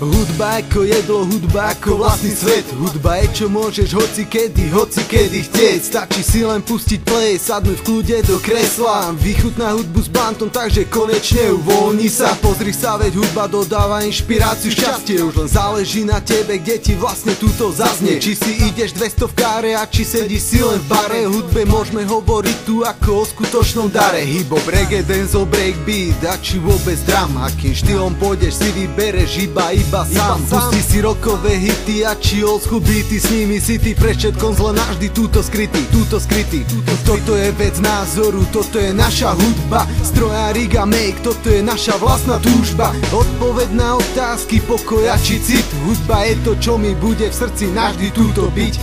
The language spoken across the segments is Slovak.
Hudba ako jedlo, hudba ako vlastný svet. Hudba je čo môžeš hoci kedy chcieť. Stačí si len pustiť play, sadnúť v kľude do kresla, vychutná hudbu s bantom, takže konečne uvoľni sa. Pozri sa, veď hudba dodáva inšpiráciu, šťastie. Už len záleží na tebe, kde ti vlastne túto zaznie. Či si ideš 200 v káre a či sedíš si len v bare. Hudbe môžeme hovoriť tu ako o skutočnom dare. Hip-hop, reggae, dancehall, breakbeat a či vôbec drum. Akým štýlom pôjdeš si vybereš iba sám. Pusti si rockové hity a či old school beaty, s nimi si ty pre všetkom zle navždy túto skrytý. Toto je vec názoru, toto je naša hudba. Strojárik a make, toto je naša vlastná túžba. Odpoveď na otázky pokoja či cit. Hudba je to, čo mi bude v srdci navždy túto byť.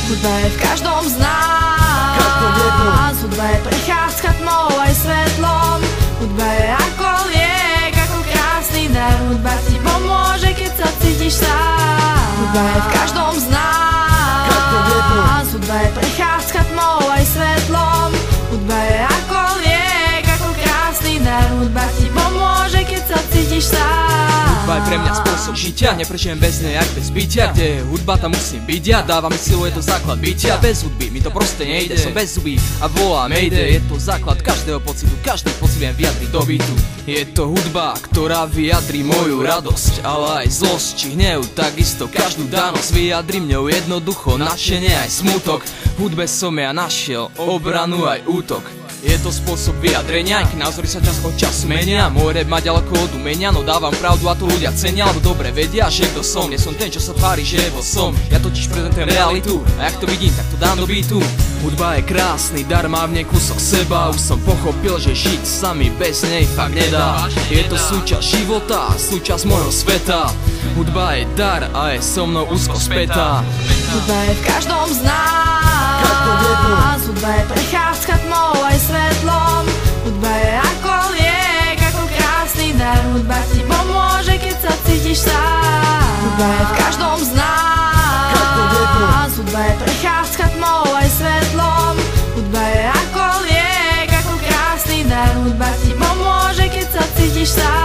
Hudba je v každom z nás. Hudba je prechádzka tmou aj svetlom. Hudba je ako liek, ako krásny dar. Hudba ti pomôže, keď sa cítiš sám. Hudba je v každom z nás. Hudba je prechádzka tmou aj svetlom. Hudba je ako liek, ako krásny dar. Hudba ti pomôže, keď sa cítiš sám. Hudba je pre mňa spôsob žitia, neprežijem bez nej jak bez bytia. Kde je hudba, tam musím byť ja, dáva mi silu, je to základ bytia. Bez hudby mi to proste nejde, som bez zubí a volám ejde. Je to základ každého pocitu, každý pocit viem vyjadriť do beatu. Je to hudba, ktorá vyjadrí moju radosť, ale aj zlosť či hnev, takisto každú danosť. Vyjadri mňou jednoducho nadšenie aj smutok. V hudbe som ja našiel obranu aj útok. Je to spôsob vyjadrenia, aj keď názory sa čas od času menia. Môj rap má ďaleko od umenia, no dávam pravdu a to ľudia cenia, lebo dobre vedia, že kto som. Nie som ten, čo sa tvári, že bol som. Ja totiž prezentujem realitu a jak to vidím, tak to dám do beatu. Hudba je krásny dar, má v nej kúsok seba. Už som pochopil, že žiť sa mi bez nej fakt nedá. Je to súčasť života, súčasť môjho sveta. Hudba je dar a je so mnou úzko spätá. Hudba je v každom z nás. Hudba je prechádzka tmou aj svetlom. Hudba je ako liek, ako krásny dar. Hudba ti pomôže, keď sa cítiš sám. Hudba je v každom z nás. Hudba je prechádzka tmou aj svetlom. Hudba je ako liek, ako krásny dar. Hudba ti pomôže, keď sa cítiš sám.